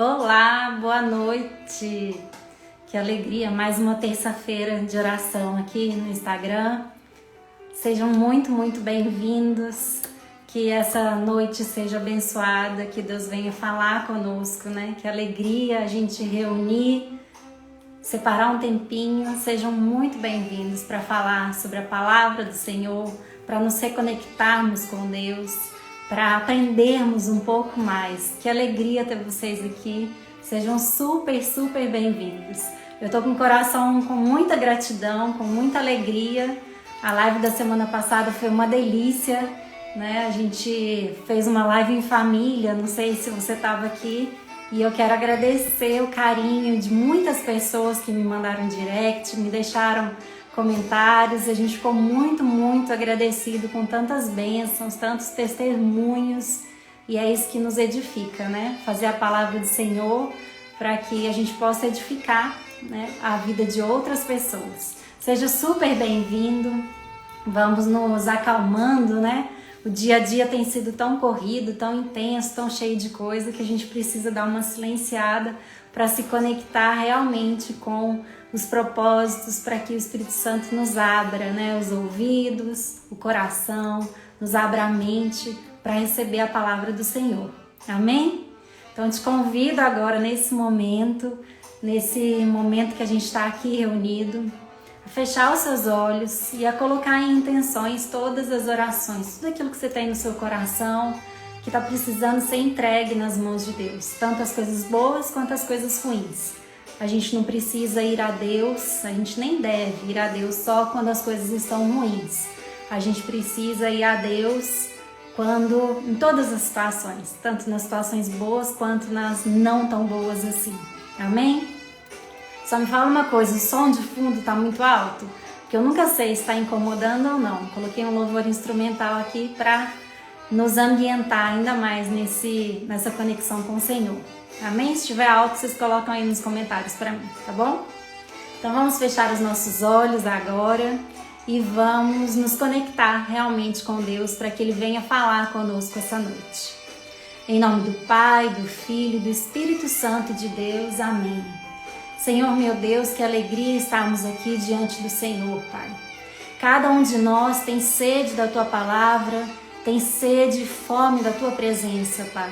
Olá, boa noite. Que alegria, mais uma terça-feira de oração aqui no Instagram. Sejam muito bem-vindos. Que essa noite seja abençoada, que Deus venha falar conosco, né? Que alegria a gente reunir, separar um tempinho. Sejam muito bem-vindos para falar sobre a palavra do Senhor, para nos reconectarmos com Deus, para aprendermos um pouco mais. Que alegria ter vocês aqui. Sejam super bem-vindos. Eu tô com o coração com muita gratidão, com muita alegria. A live da semana passada foi uma delícia, né? A gente fez uma live em família, não sei se você estava aqui. E eu quero agradecer o carinho de muitas pessoas que me mandaram direct, me deixaram comentários. A gente ficou muito agradecido com tantas bênçãos, tantos testemunhos, e é isso que nos edifica, né? Fazer a palavra do Senhor para que a gente possa edificar, né, a vida de outras pessoas. Seja super bem-vindo. Vamos nos acalmando, né? O dia a dia tem sido tão corrido, tão intenso, tão cheio de coisa que a gente precisa dar uma silenciada para se conectar realmente com os propósitos, para que o Espírito Santo nos abra, né, os ouvidos, o coração, nos abra a mente para receber a palavra do Senhor. Amém? Então te convido agora nesse momento que a gente está aqui reunido, a fechar os seus olhos e a colocar em intenções todas as orações, tudo aquilo que você tem no seu coração, que está precisando ser entregue nas mãos de Deus, tanto as coisas boas quanto as coisas ruins. A gente não precisa ir a Deus, a gente nem deve ir a Deus só quando as coisas estão ruins. A gente precisa ir a Deus em todas as situações, tanto nas situações boas quanto nas não tão boas assim. Amém? Só me fala uma coisa, o som de fundo tá muito alto? Porque eu nunca sei se está incomodando ou não. Coloquei um louvor instrumental aqui para nos ambientar ainda mais nessa conexão com o Senhor. Amém? Se estiver alto, vocês colocam aí nos comentários para mim, tá bom? Então vamos fechar os nossos olhos agora e vamos nos conectar realmente com Deus para que Ele venha falar conosco essa noite. Em nome do Pai, do Filho e do Espírito Santo de Deus. Amém. Senhor meu Deus, que alegria estarmos aqui diante do Senhor, Pai. Cada um de nós tem sede da Tua palavra, tem sede e fome da Tua presença, Pai.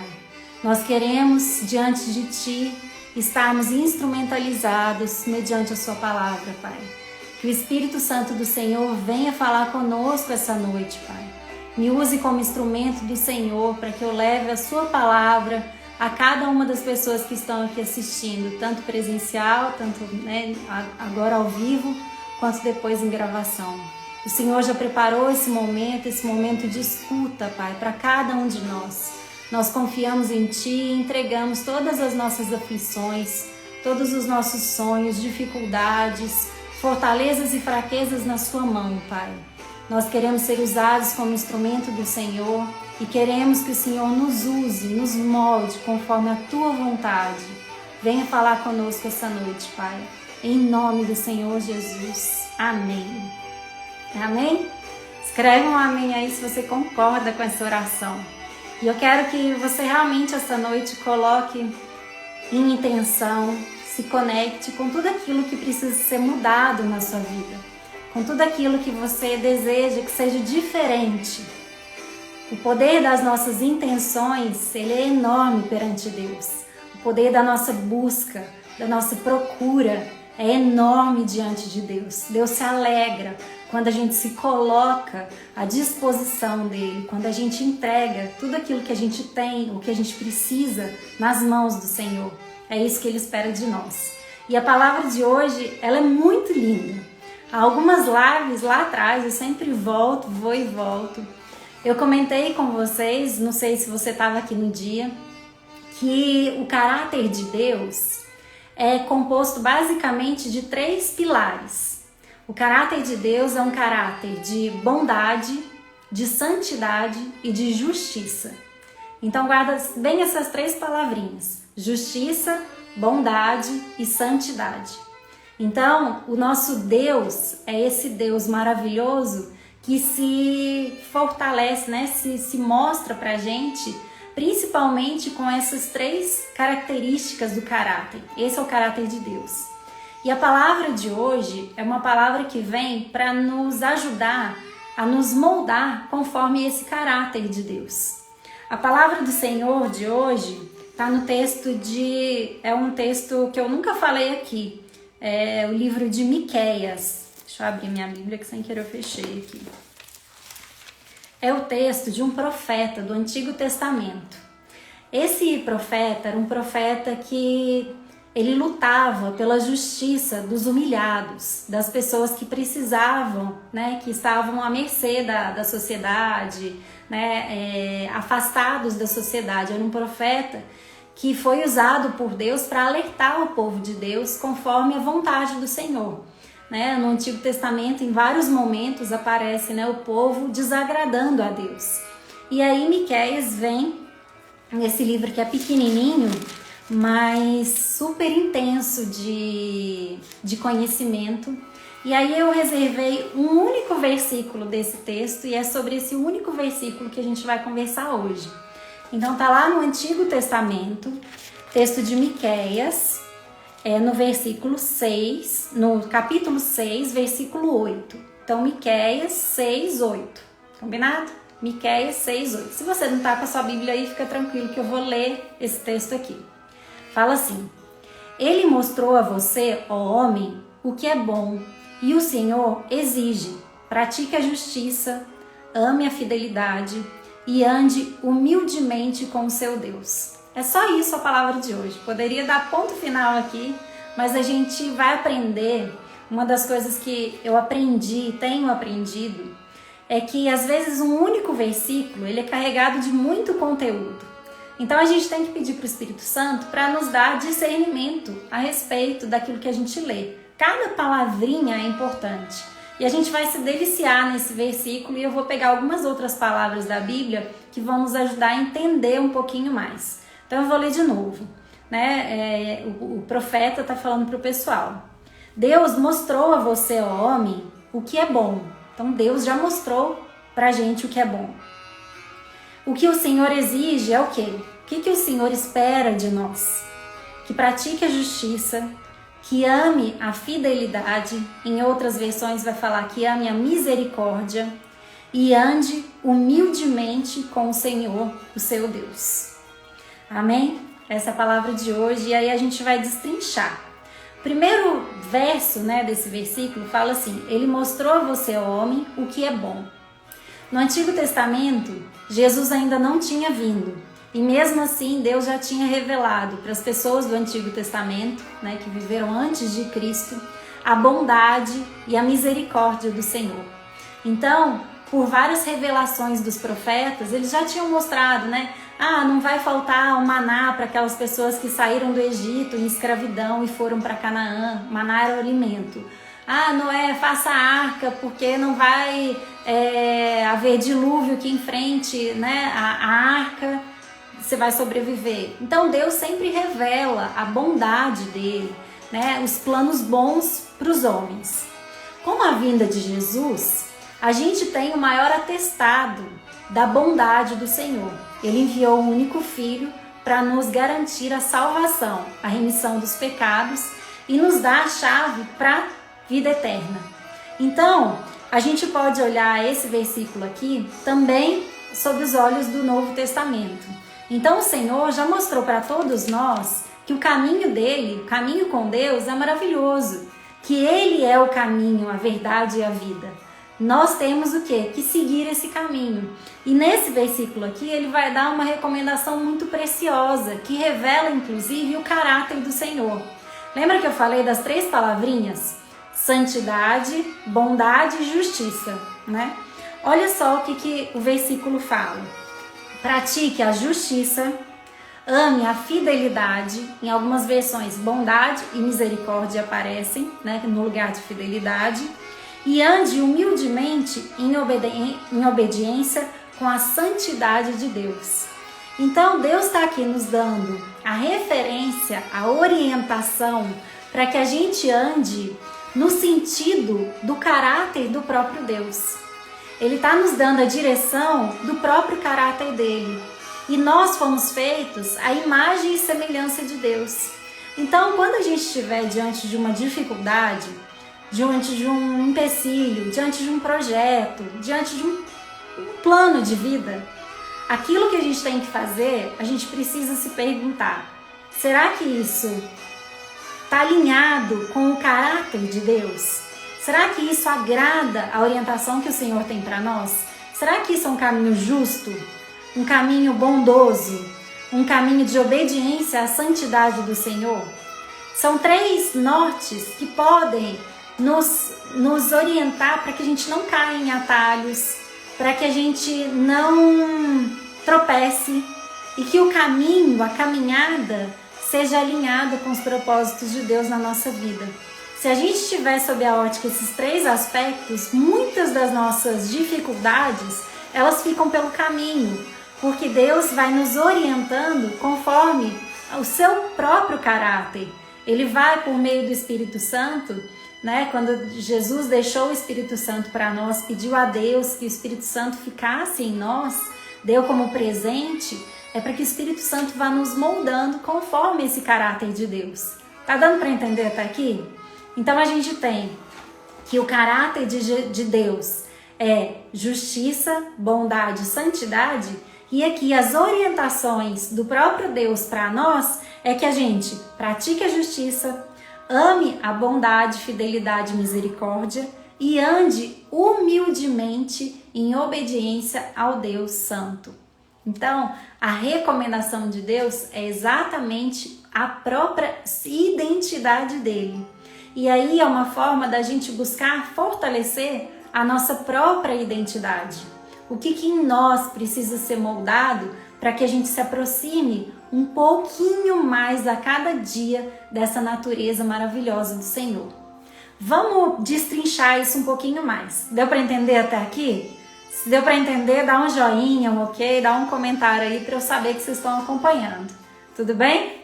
Nós queremos, diante de Ti, estarmos instrumentalizados mediante a Sua palavra, Pai. Que o Espírito Santo do Senhor venha falar conosco essa noite, Pai. Me use como instrumento do Senhor para que eu leve a Sua palavra a cada uma das pessoas que estão aqui assistindo, tanto presencial, tanto, né, agora ao vivo, quanto depois em gravação. O Senhor já preparou esse momento de escuta, Pai, para cada um de nós. Nós confiamos em Ti e entregamos todas as nossas aflições, todos os nossos sonhos, dificuldades, fortalezas e fraquezas na Sua mão, Pai. Nós queremos ser usados como instrumento do Senhor e queremos que o Senhor nos use, nos molde conforme a Tua vontade. Venha falar conosco essa noite, Pai. Em nome do Senhor Jesus. Amém. Amém? Escreve um amém aí se você concorda com essa oração. E eu quero que você realmente essa noite coloque em intenção, se conecte com tudo aquilo que precisa ser mudado na sua vida, com tudo aquilo que você deseja que seja diferente. O poder das nossas intenções, ele é enorme perante Deus. O poder da nossa busca, da nossa procura é enorme diante de Deus. Deus se alegra quando a gente se coloca à disposição dele, quando a gente entrega tudo aquilo que a gente tem, o que a gente precisa nas mãos do Senhor. É isso que ele espera de nós. E a palavra de hoje, ela é muito linda. Há algumas lives lá atrás, eu sempre vou e volto. Eu comentei com vocês, não sei se você estava aqui no dia, que o caráter de Deus é composto basicamente de 3 pilares. O caráter de Deus é um caráter de bondade, de santidade e de justiça. Então guarda bem essas 3 palavrinhas: justiça, bondade e santidade. Então o nosso Deus é esse Deus maravilhoso que se fortalece, né? se mostra pra gente principalmente com essas 3 características do caráter. Esse é o caráter de Deus. E a palavra de hoje é uma palavra que vem para nos ajudar a nos moldar conforme esse caráter de Deus. A palavra do Senhor de hoje está no texto é um texto que eu nunca falei aqui, é o livro de Miqueias. Deixa eu abrir minha Bíblia que sem querer eu fechei aqui. É o texto de um profeta do Antigo Testamento. Esse profeta era um profeta que ele lutava pela justiça dos humilhados, das pessoas que precisavam, né, que estavam à mercê da sociedade, né, afastados da sociedade. Era um profeta que foi usado por Deus para alertar o povo de Deus conforme a vontade do Senhor. Né? No Antigo Testamento, em vários momentos, aparece, né, o povo desagradando a Deus. E aí Miqueias vem, nesse livro que é pequenininho, mas super intenso de conhecimento. E aí eu reservei um único versículo desse texto, e é sobre esse único versículo que a gente vai conversar hoje. Então tá lá no Antigo Testamento, texto de Miqueias, no versículo 6, no capítulo 6, versículo 8. Então, Miqueias 6, 8. Combinado? Miqueias 6, 8. Se você não tá com a sua Bíblia aí, fica tranquilo que eu vou ler esse texto aqui. Fala assim: Ele mostrou a você, ó homem, o que é bom, e o Senhor exige: pratique a justiça, ame a fidelidade e ande humildemente com o seu Deus. É só isso a palavra de hoje. Poderia dar ponto final aqui, mas a gente vai aprender. Uma das coisas que eu aprendi, tenho aprendido, é que às vezes um único versículo ele é carregado de muito conteúdo. Então a gente tem que pedir para o Espírito Santo para nos dar discernimento a respeito daquilo que a gente lê. Cada palavrinha é importante. E a gente vai se deliciar nesse versículo, e eu vou pegar algumas outras palavras da Bíblia que vão nos ajudar a entender um pouquinho mais. Então eu vou ler de novo, né? O profeta está falando para o pessoal. Deus mostrou a você, ó homem, o que é bom. Então Deus já mostrou para a gente o que é bom. O que o Senhor exige é o quê? O que o Senhor espera de nós? Que pratique a justiça, que ame a fidelidade, em outras versões vai falar que ame a misericórdia, e ande humildemente com o Senhor, o seu Deus. Amém? Essa é a palavra de hoje, e aí a gente vai destrinchar. O primeiro verso, né, desse versículo fala assim: Ele mostrou a você, ó homem, o que é bom. No Antigo Testamento, Jesus ainda não tinha vindo, e mesmo assim Deus já tinha revelado para as pessoas do Antigo Testamento, né, que viveram antes de Cristo, a bondade e a misericórdia do Senhor. Então, por várias revelações dos profetas, eles já tinham mostrado, né? Não vai faltar o maná para aquelas pessoas que saíram do Egito em escravidão e foram para Canaã. Maná era o alimento. Noé, faça a arca, porque não vai haver dilúvio aqui em frente, né? A arca, você vai sobreviver. Então Deus sempre revela a bondade dele, né? Os planos bons para os homens. Com a vinda de Jesus, a gente tem o maior atestado da bondade do Senhor. Ele enviou o único Filho para nos garantir a salvação, a remissão dos pecados e nos dar a chave para a vida eterna. Então, a gente pode olhar esse versículo aqui também sob os olhos do Novo Testamento. Então, o Senhor já mostrou para todos nós que o caminho dele, o caminho com Deus, é maravilhoso, que ele é o caminho, a verdade e a vida. Nós temos o quê? Que seguir esse caminho. E nesse versículo aqui, ele vai dar uma recomendação muito preciosa, que revela, inclusive, o caráter do Senhor. Lembra que eu falei das 3 palavrinhas? Santidade, bondade e justiça, né? Olha só o que o versículo fala. Pratique a justiça, ame a fidelidade. Em algumas versões, bondade e misericórdia aparecem, né, no lugar de fidelidade. E ande humildemente em obediência com a santidade de Deus. Então Deus está aqui nos dando a referência, a orientação para que a gente ande no sentido do caráter do próprio Deus. Ele está nos dando a direção do próprio caráter dele. E nós fomos feitos à imagem e semelhança de Deus. Então, quando a gente estiver diante de uma dificuldade, diante de um empecilho, diante de um projeto, diante de um plano de vida, aquilo que a gente tem que fazer, a gente precisa se perguntar: será que isso está alinhado com o caráter de Deus? Será que isso agrada a orientação que o Senhor tem para nós? Será que isso é um caminho justo? Um caminho bondoso? Um caminho de obediência à santidade do Senhor? São 3 nortes que podem nos orientar para que a gente não caia em atalhos, para que a gente não tropece e que o caminho, a caminhada, seja alinhado com os propósitos de Deus na nossa vida. Se a gente estiver sob a ótica esses 3 aspectos, muitas das nossas dificuldades, elas ficam pelo caminho, porque Deus vai nos orientando conforme o seu próprio caráter. Ele vai por meio do Espírito Santo, né? Quando Jesus deixou o Espírito Santo para nós, pediu a Deus que o Espírito Santo ficasse em nós, deu como presente, é para que o Espírito Santo vá nos moldando conforme esse caráter de Deus. Tá dando para entender até aqui? Então a gente tem que o caráter de Deus é justiça, bondade, santidade, e aqui as orientações do próprio Deus para nós é que a gente pratique a justiça, ame a bondade, fidelidade e misericórdia e ande humildemente em obediência ao Deus Santo. Então, a recomendação de Deus é exatamente a própria identidade dele. E aí é uma forma da gente buscar fortalecer a nossa própria identidade. O que em nós precisa ser moldado para que a gente se aproxime um pouquinho mais a cada dia dessa natureza maravilhosa do Senhor. Vamos destrinchar isso um pouquinho mais. Deu para entender até aqui? Se deu para entender, dá um joinha, um ok, dá um comentário aí para eu saber que vocês estão acompanhando. Tudo bem?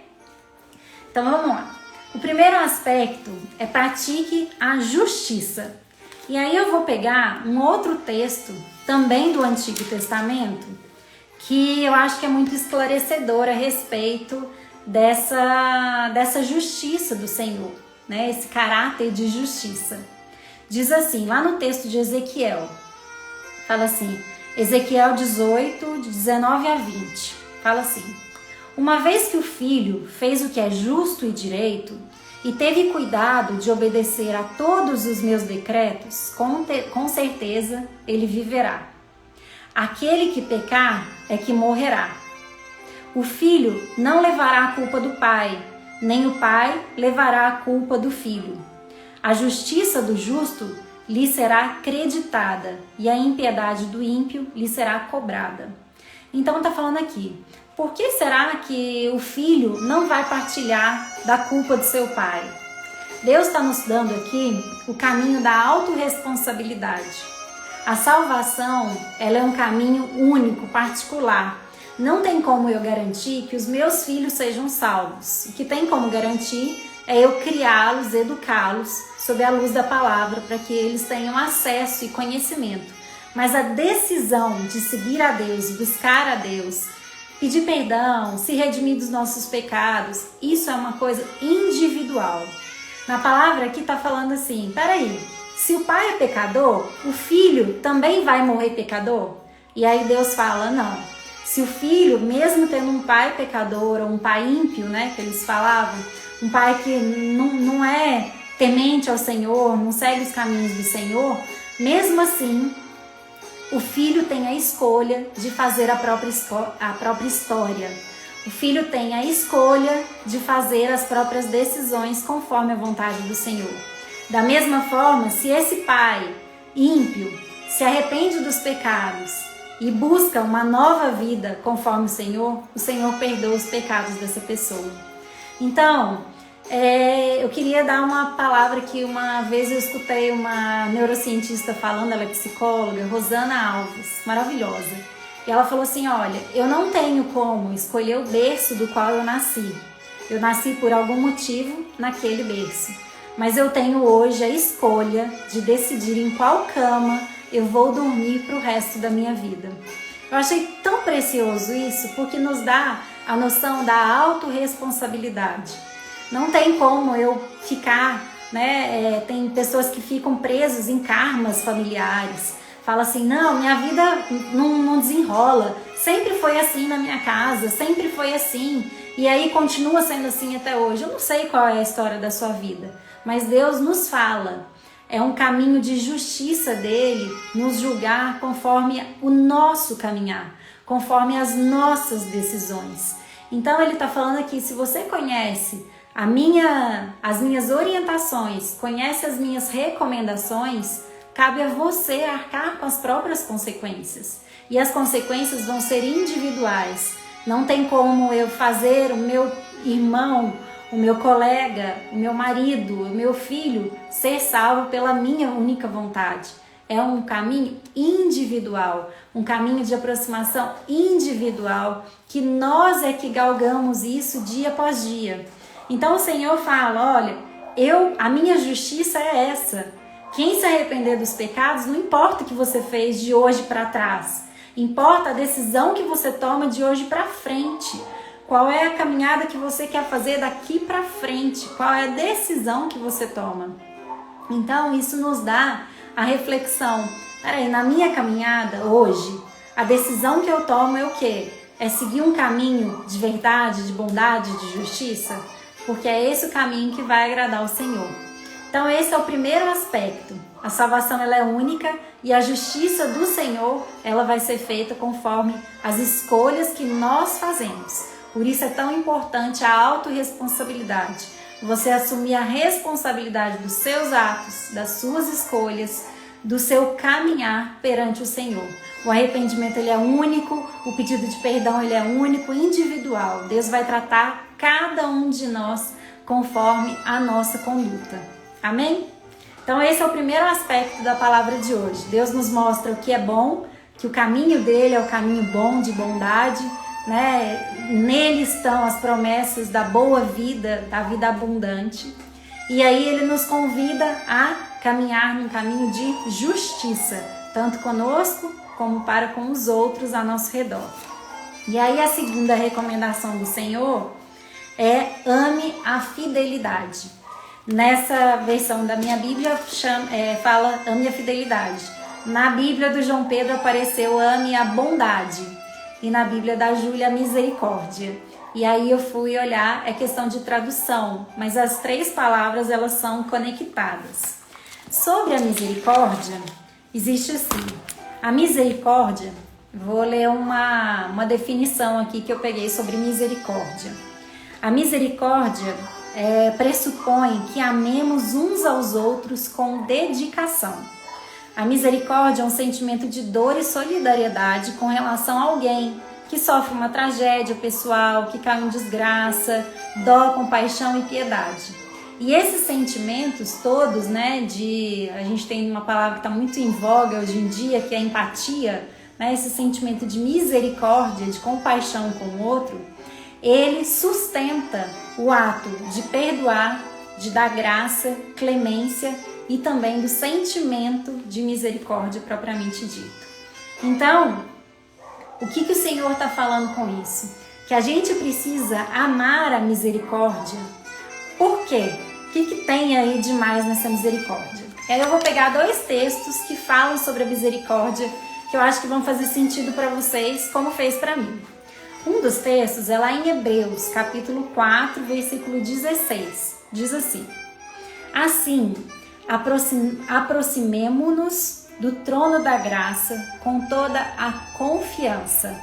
Então vamos lá. O primeiro aspecto é pratique a justiça. E aí eu vou pegar um outro texto, também do Antigo Testamento, que eu acho que é muito esclarecedor a respeito dessa justiça do Senhor, né? Esse caráter de justiça. Diz assim, lá no texto de Ezequiel, fala assim, Ezequiel 18, de 19 a 20, fala assim: uma vez que o filho fez o que é justo e direito, e teve cuidado de obedecer a todos os meus decretos, com certeza ele viverá. Aquele que pecar é que morrerá. O filho não levará a culpa do pai, nem o pai levará a culpa do filho. A justiça do justo lhe será acreditada, e a impiedade do ímpio lhe será cobrada. Então está falando aqui, por que será que o filho não vai partilhar da culpa do seu pai? Deus está nos dando aqui o caminho da autorresponsabilidade. A salvação, ela é um caminho único, particular. Não tem como eu garantir que os meus filhos sejam salvos. O que tem como garantir é eu criá-los, educá-los sob a luz da palavra, para que eles tenham acesso e conhecimento. Mas a decisão de seguir a Deus, buscar a Deus, pedir perdão, se redimir dos nossos pecados, isso é uma coisa individual. Na palavra aqui está falando assim, peraí, se o pai é pecador, o filho também vai morrer pecador? E aí Deus fala, não. Se o filho, mesmo tendo um pai pecador ou um pai ímpio, né, que eles falavam, um pai que não é temente ao Senhor, não segue os caminhos do Senhor, mesmo assim, o filho tem a escolha de fazer a própria história. O filho tem a escolha de fazer as próprias decisões conforme a vontade do Senhor. Da mesma forma, se esse pai ímpio se arrepende dos pecados e busca uma nova vida conforme o Senhor perdoa os pecados dessa pessoa. Então, eu queria dar uma palavra que uma vez eu escutei uma neurocientista falando, ela é psicóloga, Rosana Alves, maravilhosa. E ela falou assim, olha, eu não tenho como escolher o berço do qual eu nasci. Eu nasci por algum motivo naquele berço. Mas eu tenho hoje a escolha de decidir em qual cama eu vou dormir para o resto da minha vida. Eu achei tão precioso isso, porque nos dá a noção da autorresponsabilidade. Não tem como eu ficar, né? Tem pessoas que ficam presas em karmas familiares. Fala assim, não, minha vida não desenrola. Sempre foi assim na minha casa, sempre foi assim. E aí continua sendo assim até hoje. Eu não sei qual é a história da sua vida, mas Deus nos fala. É um caminho de justiça dele nos julgar conforme o nosso caminhar, conforme as nossas decisões. Então ele está falando aqui, se você conhece as minhas orientações, conhece as minhas recomendações, cabe a você arcar com as próprias consequências. E as consequências vão ser individuais. Não tem como eu fazer o meu irmão, o meu colega, o meu marido, o meu filho ser salvo pela minha única vontade. É um caminho individual, um caminho de aproximação individual, que nós é que galgamos isso dia após dia. Então o Senhor fala, olha, a minha justiça é essa. Quem se arrepender dos pecados, não importa o que você fez de hoje para trás, importa a decisão que você toma de hoje para frente. Qual é a caminhada que você quer fazer daqui para frente? Qual é a decisão que você toma? Então isso nos dá a reflexão. Peraí, na minha caminhada hoje, a decisão que eu tomo é o quê? É seguir um caminho de verdade, de bondade, de justiça? Porque é esse o caminho que vai agradar ao Senhor. Então esse é o primeiro aspecto. A salvação ela é única e a justiça do Senhor ela vai ser feita conforme as escolhas que nós fazemos. Por isso é tão importante a autorresponsabilidade. Você assumir a responsabilidade dos seus atos, das suas escolhas, do seu caminhar perante o Senhor. O arrependimento ele é único, o pedido de perdão ele é único, individual. Deus vai tratar cada um de nós conforme a nossa conduta. Amém? Então esse é o primeiro aspecto da palavra de hoje. Deus nos mostra o que é bom, que o caminho dele é o caminho bom de bondade, né? Nele estão as promessas da boa vida, da vida abundante. E aí ele nos convida a caminhar num caminho de justiça, tanto conosco como para com os outros ao nosso redor. E aí a segunda recomendação do Senhor é ame a fidelidade. Nessa versão da minha Bíblia fala ame a fidelidade. Na Bíblia do João Pedro apareceu ame a bondade. E na Bíblia da Júlia, a misericórdia. E aí eu fui olhar, é questão de tradução, mas as três palavras elas são conectadas. Sobre a misericórdia, existe assim, a misericórdia, vou ler uma definição aqui que eu peguei sobre misericórdia. A misericórdia pressupõe que amemos uns aos outros com dedicação. A misericórdia é um sentimento de dor e solidariedade com relação a alguém que sofre uma tragédia pessoal, que cai em desgraça, dó, compaixão e piedade. E esses sentimentos todos, né, a gente tem uma palavra que está muito em voga hoje em dia, que é a empatia, né, esse sentimento de misericórdia, de compaixão com o outro, ele sustenta o ato de perdoar, de dar graça, clemência e também do sentimento de misericórdia propriamente dito. Então, o que o Senhor está falando com isso? Que a gente precisa amar a misericórdia. Por quê? O que tem aí de mais nessa misericórdia? Eu vou pegar dois textos que falam sobre a misericórdia, que eu acho que vão fazer sentido para vocês, como fez para mim. Um dos textos é lá em Hebreus, capítulo 4, versículo 16. Diz assim: assim, aproximemo-nos do trono da graça com toda a confiança,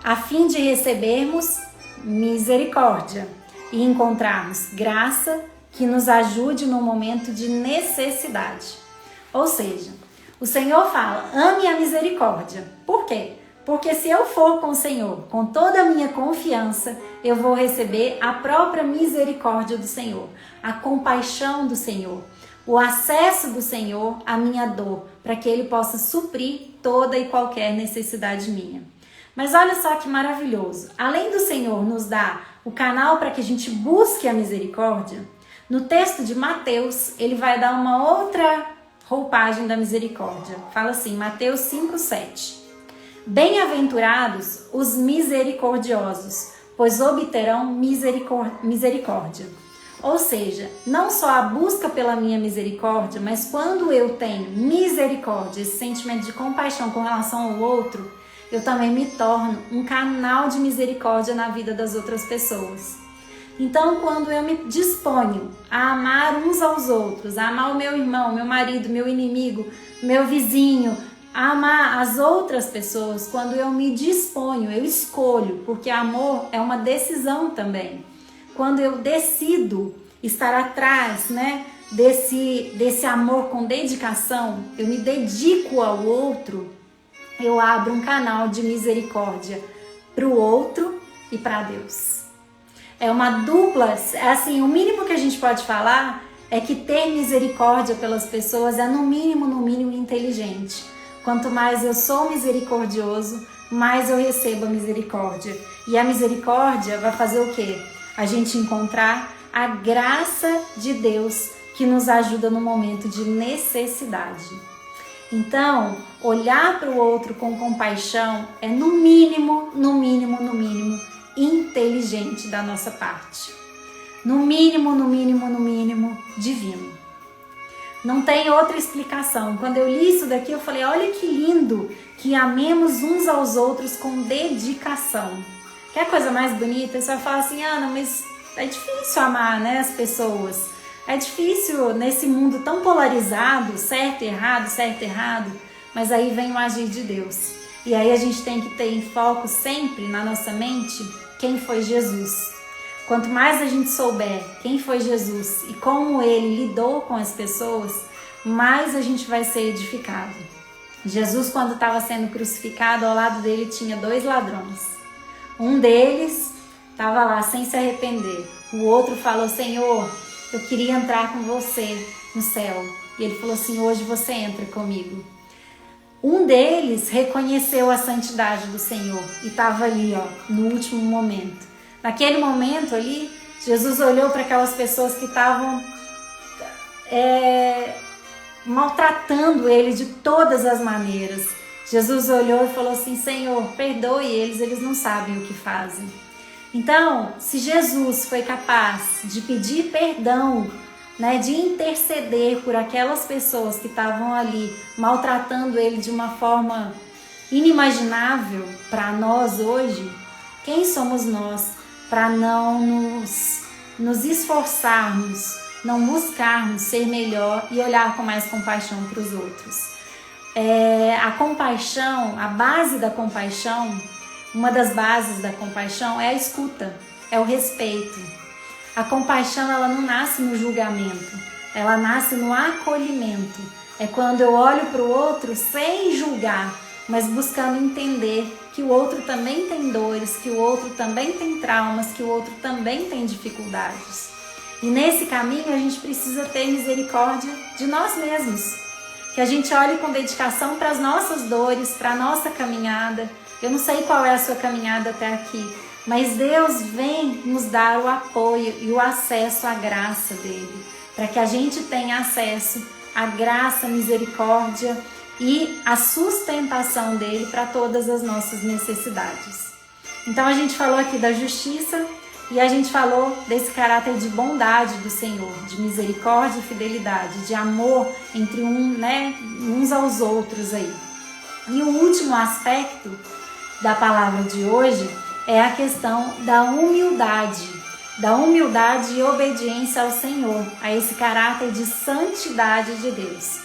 a fim de recebermos misericórdia e encontrarmos graça que nos ajude no momento de necessidade. Ou seja, o Senhor fala, ame a misericórdia. Por quê? Porque se eu for com o Senhor, com toda a minha confiança, eu vou receber a própria misericórdia do Senhor, a compaixão do Senhor, o acesso do Senhor à minha dor, para que Ele possa suprir toda e qualquer necessidade minha. Mas olha só que maravilhoso, além do Senhor nos dar o canal para que a gente busque a misericórdia, no texto de Mateus, ele vai dar uma outra roupagem da misericórdia. Fala assim, Mateus 5:7. Bem-aventurados os misericordiosos, pois obterão misericórdia. Ou seja, não só a busca pela minha misericórdia, mas quando eu tenho misericórdia, esse sentimento de compaixão com relação ao outro, eu também me torno um canal de misericórdia na vida das outras pessoas. Então, quando eu me disponho a amar uns aos outros, a amar o meu irmão, meu marido, meu inimigo, meu vizinho, a amar as outras pessoas, quando eu me disponho, eu escolho, porque amor é uma decisão também. Quando eu decido estar atrás, né, desse amor com dedicação, eu me dedico ao outro, eu abro um canal de misericórdia para o outro e para Deus. É uma dupla, assim, o mínimo que a gente pode falar é que ter misericórdia pelas pessoas é no mínimo inteligente. Quanto mais eu sou misericordioso, mais eu recebo a misericórdia. E a misericórdia vai fazer o quê? A gente encontrar a graça de Deus que nos ajuda no momento de necessidade. Então, olhar para o outro com compaixão é no mínimo, inteligente da nossa parte. No mínimo, divino. Não tem outra explicação. Quando eu li isso daqui, eu falei, olha que lindo que amemos uns aos outros com dedicação. Quer coisa mais bonita? Você vai falar assim, Ana, mas é difícil amar, né, as pessoas. É difícil nesse mundo tão polarizado, certo e errado, mas aí vem o agir de Deus. E aí a gente tem que ter em foco sempre na nossa mente quem foi Jesus. Quanto mais a gente souber quem foi Jesus e como ele lidou com as pessoas, mais a gente vai ser edificado. Jesus, quando estava sendo crucificado, ao lado dele tinha 2 ladrões. Um deles estava lá sem se arrepender. O outro falou, Senhor, eu queria entrar com você no céu. E ele falou assim, hoje você entra comigo. Um deles reconheceu a santidade do Senhor e estava ali, no último momento. Naquele momento ali, Jesus olhou para aquelas pessoas que estavam maltratando ele de todas as maneiras. Jesus olhou e falou assim, Senhor, perdoe eles não sabem o que fazem. Então, se Jesus foi capaz de pedir perdão, né, de interceder por aquelas pessoas que estavam ali maltratando ele de uma forma inimaginável para nós hoje, quem somos nós para não nos esforçarmos, não buscarmos ser melhor e olhar com mais compaixão para os outros? A compaixão, a base da compaixão, uma das bases da compaixão é a escuta, é o respeito. A compaixão, ela não nasce no julgamento, ela nasce no acolhimento. É quando eu olho para o outro sem julgar, mas buscando entender que o outro também tem dores, que o outro também tem traumas, que o outro também tem dificuldades. E nesse caminho a gente precisa ter misericórdia de nós mesmos. Que a gente olhe com dedicação para as nossas dores, para a nossa caminhada. Eu não sei qual é a sua caminhada até aqui, mas Deus vem nos dar o apoio e o acesso à graça dele, para que a gente tenha acesso à graça, misericórdia e a sustentação dele para todas as nossas necessidades. Então a gente falou aqui da justiça e a gente falou desse caráter de bondade do Senhor, de misericórdia e fidelidade, de amor entre uns aos outros aí. E o último aspecto da palavra de hoje é a questão da humildade e obediência ao Senhor, a esse caráter de santidade de Deus.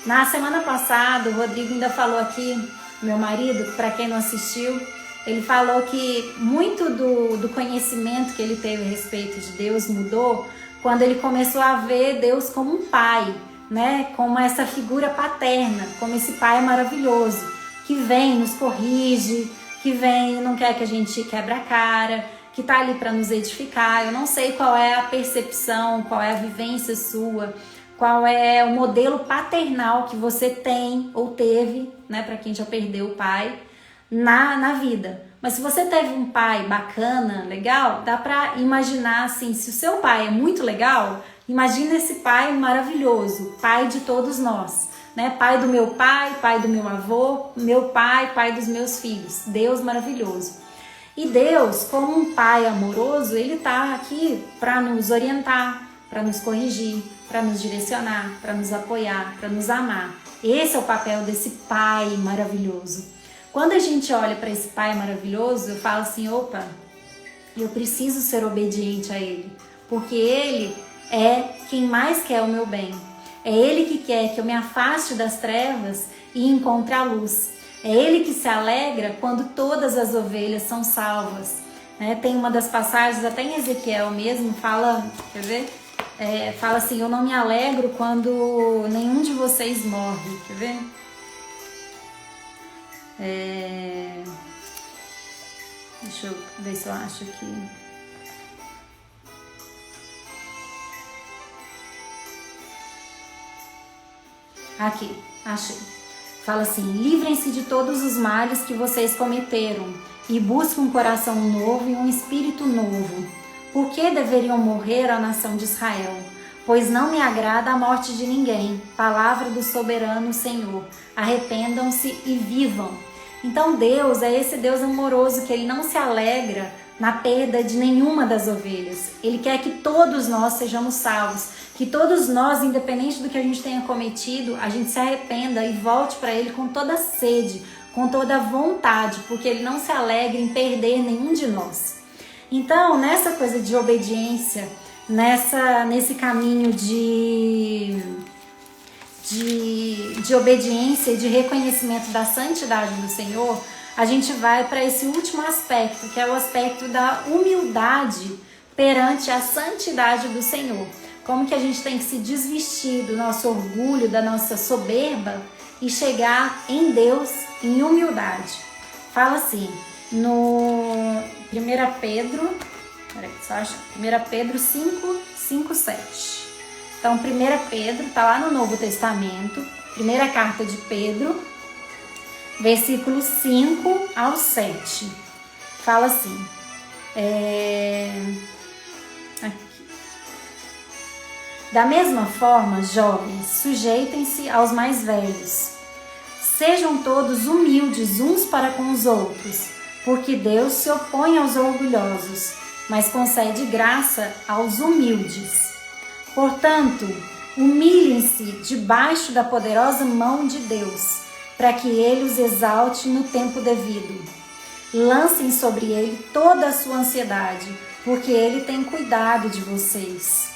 Na semana passada, o Rodrigo ainda falou aqui, meu marido, para quem não assistiu, ele falou que muito do conhecimento que ele teve a respeito de Deus mudou quando ele começou a ver Deus como um pai, né? Como essa figura paterna, como esse pai maravilhoso, que vem, nos corrige, que vem e não quer que a gente quebre a cara, que está ali para nos edificar. Eu não sei qual é a percepção, qual é a vivência sua, qual é o modelo paternal que você tem ou teve, né, para quem já perdeu o pai, na vida. Mas se você teve um pai bacana, legal, dá para imaginar assim, se o seu pai é muito legal, imagina esse pai maravilhoso, pai de todos nós, né? Pai do meu avô, meu pai dos meus filhos. Deus maravilhoso. E Deus, como um pai amoroso, ele está aqui para nos orientar, para nos corrigir, para nos direcionar, para nos apoiar, para nos amar. Esse é o papel desse pai maravilhoso. Quando a gente olha para esse pai maravilhoso, eu falo assim, opa, eu preciso ser obediente a ele, porque ele é quem mais quer o meu bem. É ele que quer que eu me afaste das trevas e encontre a luz. É ele que se alegra quando todas as ovelhas são salvas. Tem uma das passagens, até em Ezequiel mesmo, fala, quer ver? Fala assim, eu não me alegro quando nenhum de vocês morre. Quer ver? Deixa eu ver se eu acho aqui. Aqui, achei. Fala assim, livrem-se de todos os males que vocês cometeram e busquem um coração novo e um espírito novo. Por que deveriam morrer a nação de Israel? Pois não me agrada a morte de ninguém. Palavra do soberano Senhor. Arrependam-se e vivam. Então Deus é esse Deus amoroso que ele não se alegra na perda de nenhuma das ovelhas. Ele quer que todos nós sejamos salvos, que todos nós, independente do que a gente tenha cometido, a gente se arrependa e volte para ele com toda sede, com toda vontade, porque ele não se alegra em perder nenhum de nós. Então, nessa coisa de obediência, nesse caminho de obediência e de reconhecimento da santidade do Senhor, a gente vai para esse último aspecto, que é o aspecto da humildade perante a santidade do Senhor. Como que a gente tem que se desvestir do nosso orgulho, da nossa soberba e chegar em Deus em humildade. Fala assim, no 1 Pedro 5, 7. Então, 1 Pedro está lá no Novo Testamento, primeira carta de Pedro, versículos 5 ao 7. Fala assim, aqui. Da mesma forma, jovens, sujeitem-se aos mais velhos. Sejam todos humildes uns para com os outros, porque Deus se opõe aos orgulhosos, mas concede graça aos humildes. Portanto, humilhem-se debaixo da poderosa mão de Deus, para que ele os exalte no tempo devido. Lancem sobre ele toda a sua ansiedade, porque ele tem cuidado de vocês.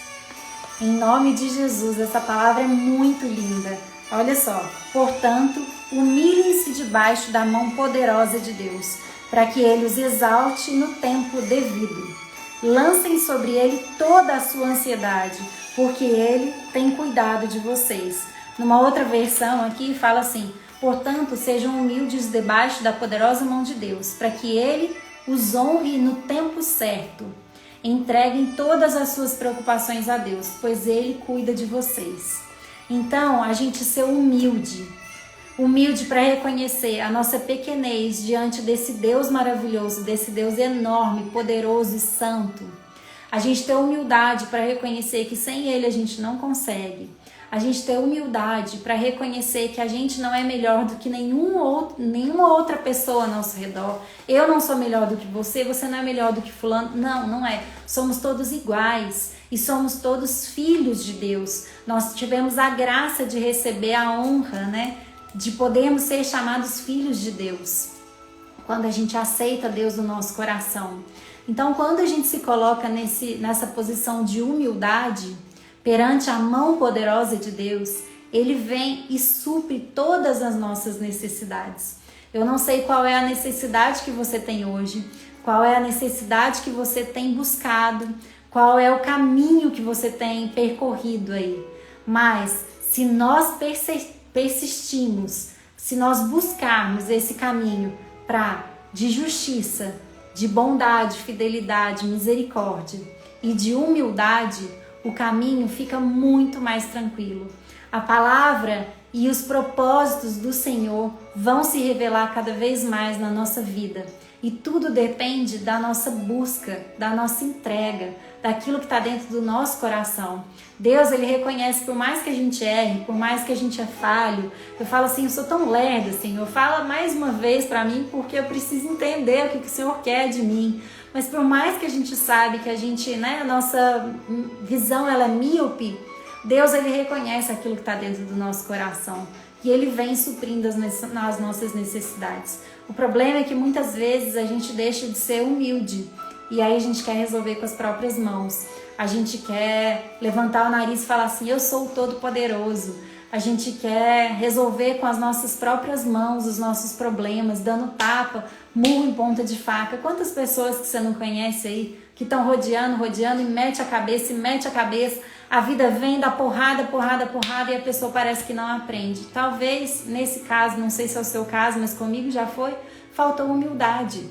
Em nome de Jesus, essa palavra é muito linda. Olha só, portanto, humilhem-se debaixo da mão poderosa de Deus, para que ele os exalte no tempo devido. Lancem sobre ele toda a sua ansiedade, porque ele tem cuidado de vocês. Numa outra versão aqui fala assim, portanto, sejam humildes debaixo da poderosa mão de Deus, para que ele os honre no tempo certo. Entreguem todas as suas preocupações a Deus, pois ele cuida de vocês. Então, a gente ser humilde para reconhecer a nossa pequenez diante desse Deus maravilhoso, desse Deus enorme, poderoso e santo. A gente ter humildade para reconhecer que sem ele a gente não consegue. A gente ter humildade para reconhecer que a gente não é melhor do que nenhuma outra pessoa ao nosso redor. Eu não sou melhor do que você não é melhor do que fulano. Não, não é. Somos todos iguais e somos todos filhos de Deus. Nós tivemos a graça de receber a honra, né? De podermos ser chamados filhos de Deus, quando a gente aceita Deus no nosso coração. Então, quando a gente se coloca nessa posição de humildade, perante a mão poderosa de Deus, ele vem e supre todas as nossas necessidades. Eu não sei qual é a necessidade que você tem hoje, qual é a necessidade que você tem buscado, qual é o caminho que você tem percorrido aí. Mas, se nós persistimos, se nós buscarmos esse caminho de justiça, de bondade, fidelidade, misericórdia e de humildade, o caminho fica muito mais tranquilo. A palavra e os propósitos do Senhor vão se revelar cada vez mais na nossa vida. E tudo depende da nossa busca, da nossa entrega, daquilo que está dentro do nosso coração. Deus, Ele reconhece, por mais que a gente erre, por mais que a gente é falho. Eu falo assim, eu sou tão lerda, Senhor, fala mais uma vez para mim, porque eu preciso entender o que o Senhor quer de mim. Mas por mais que a gente sabe que a gente, a nossa visão ela é míope, Deus, Ele reconhece aquilo que está dentro do nosso coração. E Ele vem suprindo as nossas necessidades. O problema é que muitas vezes a gente deixa de ser humilde. E aí a gente quer resolver com as próprias mãos. A gente quer levantar o nariz e falar assim, eu sou o Todo-Poderoso. A gente quer resolver com as nossas próprias mãos os nossos problemas, dando tapa, murro em ponta de faca. Quantas pessoas que você não conhece aí, que estão rodeando e mete a cabeça, a vida vem, dá porrada, e a pessoa parece que não aprende. Talvez, nesse caso, não sei se é o seu caso, mas comigo já foi, faltou humildade.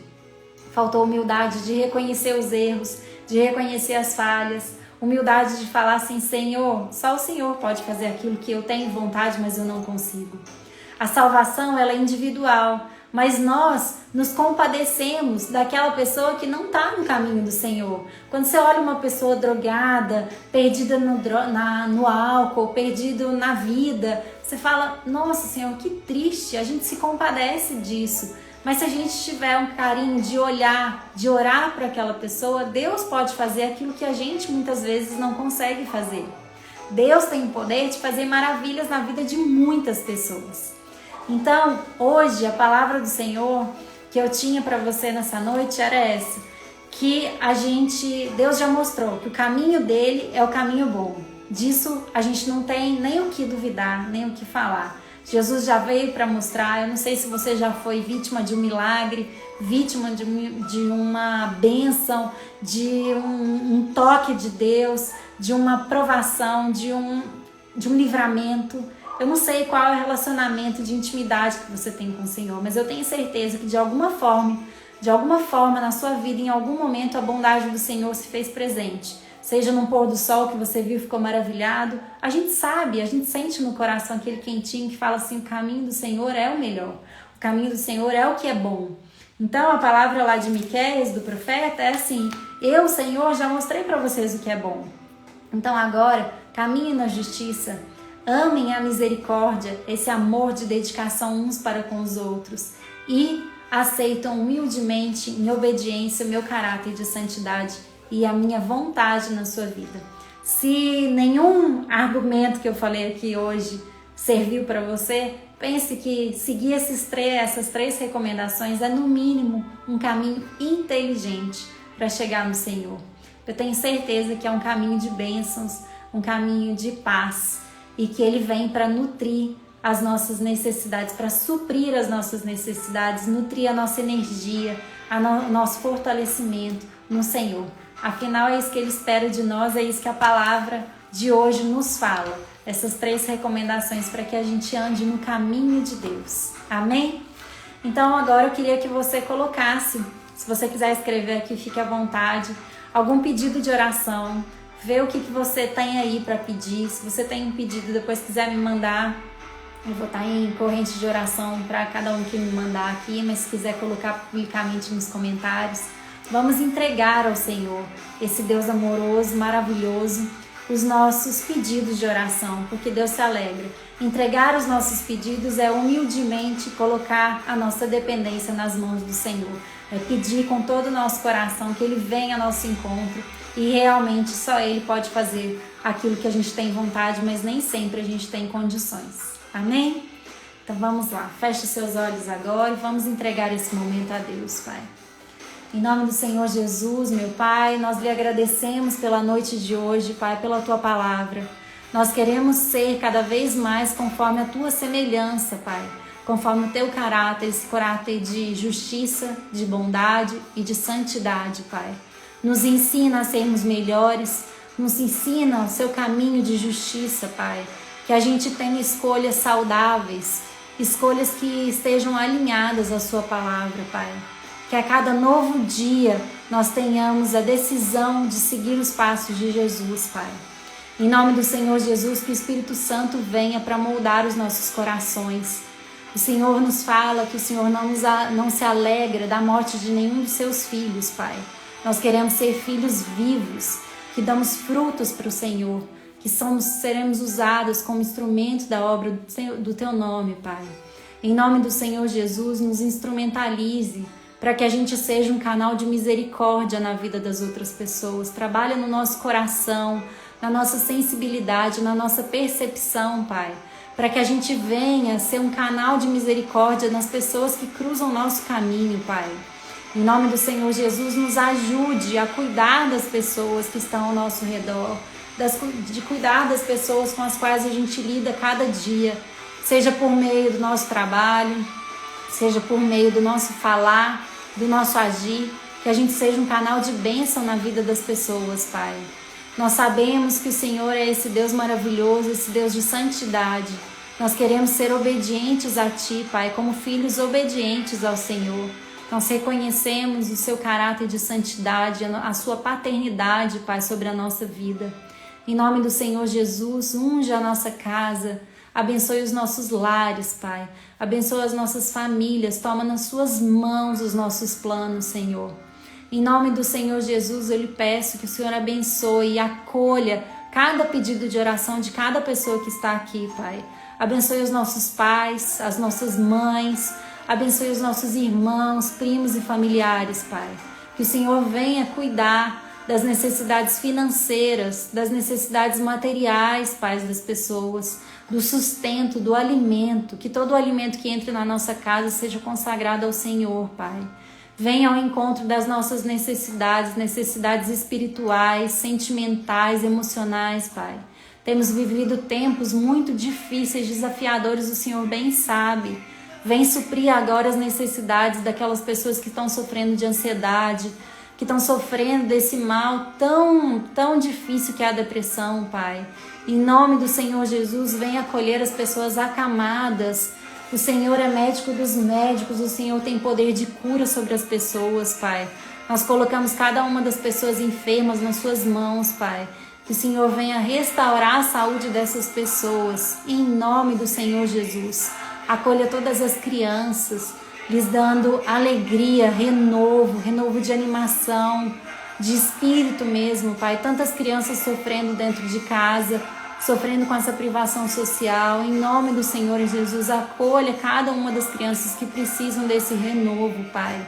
Faltou humildade de reconhecer os erros, de reconhecer as falhas, humildade de falar assim, Senhor, só o Senhor pode fazer aquilo que eu tenho vontade, mas eu não consigo. A salvação, ela é individual, mas nós nos compadecemos daquela pessoa que não está no caminho do Senhor. Quando você olha uma pessoa drogada, perdida no álcool, perdido na vida, você fala, nossa Senhor, que triste, a gente se compadece disso. Mas se a gente tiver um carinho de olhar, de orar para aquela pessoa, Deus pode fazer aquilo que a gente muitas vezes não consegue fazer. Deus tem o poder de fazer maravilhas na vida de muitas pessoas. Então, hoje, a palavra do Senhor que eu tinha para você nessa noite era essa, que Deus já mostrou que o caminho dele é o caminho bom. Disso a gente não tem nem o que duvidar, nem o que falar. Jesus já veio para mostrar, eu não sei se você já foi vítima de um milagre, vítima de uma bênção, de um toque de Deus, de uma provação, de um livramento. Eu não sei qual é o relacionamento de intimidade que você tem com o Senhor, mas eu tenho certeza que de alguma forma na sua vida, em algum momento, a bondade do Senhor se fez presente. Seja num pôr do sol que você viu e ficou maravilhado. A gente sabe, a gente sente no coração aquele quentinho que fala assim, o caminho do Senhor é o melhor. O caminho do Senhor é o que é bom. Então a palavra lá de Miqueias, do profeta, é assim, eu, Senhor, já mostrei para vocês o que é bom. Então agora, caminhem na justiça, amem a misericórdia, esse amor de dedicação uns para com os outros e aceitam humildemente, em obediência, o meu caráter de santidade e a minha vontade na sua vida. Se nenhum argumento que eu falei aqui hoje serviu para você, pense que seguir essas três recomendações é no mínimo um caminho inteligente para chegar no Senhor. Eu tenho certeza que é um caminho de bênçãos, um caminho de paz e que Ele vem para nutrir as nossas necessidades, para suprir as nossas necessidades, nutrir a nossa energia, o nosso fortalecimento no Senhor. Afinal, é isso que Ele espera de nós, é isso que a palavra de hoje nos fala. Essas três recomendações para que a gente ande no caminho de Deus. Amém? Então agora eu queria que você colocasse, se você quiser escrever aqui, fique à vontade, algum pedido de oração, vê o que você tem aí para pedir. Se você tem um pedido, depois quiser me mandar, eu vou estar em corrente de oração para cada um que me mandar aqui, mas se quiser colocar publicamente nos comentários, vamos entregar ao Senhor, esse Deus amoroso, maravilhoso, os nossos pedidos de oração, porque Deus se alegra. Entregar os nossos pedidos é humildemente colocar a nossa dependência nas mãos do Senhor. É pedir com todo o nosso coração que Ele venha ao nosso encontro e realmente só Ele pode fazer aquilo que a gente tem vontade, mas nem sempre a gente tem condições. Amém? Então vamos lá, feche seus olhos agora e vamos entregar esse momento a Deus, Pai. Em nome do Senhor Jesus, meu Pai, nós lhe agradecemos pela noite de hoje, Pai, pela Tua palavra. Nós queremos ser cada vez mais conforme a Tua semelhança, Pai, conforme o Teu caráter, esse caráter de justiça, de bondade e de santidade, Pai. Nos ensina a sermos melhores, nos ensina o Seu caminho de justiça, Pai, que a gente tenha escolhas saudáveis, escolhas que estejam alinhadas à Sua palavra, Pai. Que a cada novo dia nós tenhamos a decisão de seguir os passos de Jesus, Pai. Em nome do Senhor Jesus, que o Espírito Santo venha para moldar os nossos corações. O Senhor nos fala que o Senhor não se alegra da morte de nenhum dos seus filhos, Pai. Nós queremos ser filhos vivos, que damos frutos para o Senhor, que seremos usados como instrumento da obra do Teu nome, Pai. Em nome do Senhor Jesus, nos instrumentalize para que a gente seja um canal de misericórdia na vida das outras pessoas. Trabalha no nosso coração, na nossa sensibilidade, na nossa percepção, Pai, para que a gente venha ser um canal de misericórdia nas pessoas que cruzam o nosso caminho, Pai. Em nome do Senhor Jesus, nos ajude a cuidar das pessoas que estão ao nosso redor, de cuidar das pessoas com as quais a gente lida cada dia, seja por meio do nosso trabalho, seja por meio do nosso falar, do nosso agir, que a gente seja um canal de bênção na vida das pessoas, Pai. Nós sabemos que o Senhor é esse Deus maravilhoso, esse Deus de santidade. Nós queremos ser obedientes a Ti, Pai, como filhos obedientes ao Senhor. Nós reconhecemos o Seu caráter de santidade, a Sua paternidade, Pai, sobre a nossa vida. Em nome do Senhor Jesus, unja a nossa casa, abençoe os nossos lares, Pai. Abençoe as nossas famílias, toma nas Suas mãos os nossos planos, Senhor. Em nome do Senhor Jesus, eu lhe peço que o Senhor abençoe e acolha cada pedido de oração de cada pessoa que está aqui, Pai. Abençoe os nossos pais, as nossas mães, abençoe os nossos irmãos, primos e familiares, Pai. Que o Senhor venha cuidar das necessidades financeiras, das necessidades materiais, Pai, das pessoas, do sustento, do alimento, que todo o alimento que entre na nossa casa seja consagrado ao Senhor, Pai. Venha ao encontro das nossas necessidades espirituais, sentimentais, emocionais, Pai. Temos vivido tempos muito difíceis, desafiadores, o Senhor bem sabe. Vem suprir agora as necessidades daquelas pessoas que estão sofrendo de ansiedade, que estão sofrendo desse mal tão difícil que é a depressão, Pai. Em nome do Senhor Jesus, vem acolher as pessoas acamadas. O Senhor é médico dos médicos, o Senhor tem poder de cura sobre as pessoas, Pai. Nós colocamos cada uma das pessoas enfermas nas Suas mãos, Pai. Que o Senhor venha restaurar a saúde dessas pessoas, em nome do Senhor Jesus. Acolha todas as crianças, lhes dando alegria, renovo de animação, de espírito mesmo, Pai. Tantas crianças sofrendo dentro de casa, sofrendo com essa privação social. Em nome do Senhor Jesus, acolha cada uma das crianças que precisam desse renovo, Pai.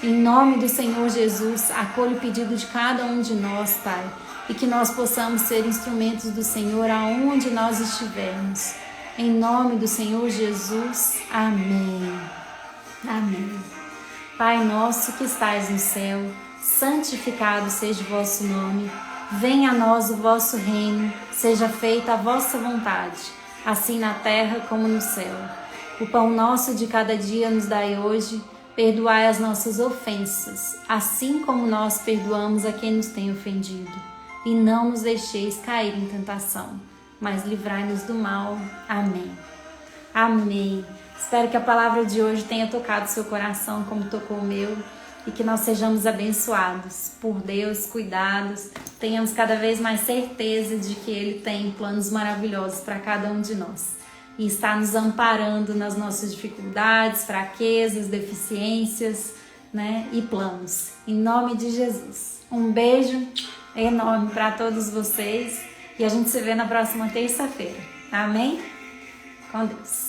Em nome do Senhor Jesus, acolha o pedido de cada um de nós, Pai, e que nós possamos ser instrumentos do Senhor aonde nós estivermos. Em nome do Senhor Jesus, amém. Amém. Pai nosso que estais no céu, santificado seja o vosso nome. Venha a nós o vosso reino, seja feita a vossa vontade, assim na terra como no céu. O pão nosso de cada dia nos dai hoje, perdoai as nossas ofensas, assim como nós perdoamos a quem nos tem ofendido. E não nos deixeis cair em tentação, mas livrai-nos do mal. Amém. Amém. Espero que a palavra de hoje tenha tocado seu coração como tocou o meu e que nós sejamos abençoados por Deus, cuidados, tenhamos cada vez mais certeza de que Ele tem planos maravilhosos para cada um de nós e está nos amparando nas nossas dificuldades, fraquezas, deficiências, e planos. Em nome de Jesus. Um beijo enorme para todos vocês e a gente se vê na próxima terça-feira. Amém? Com Deus.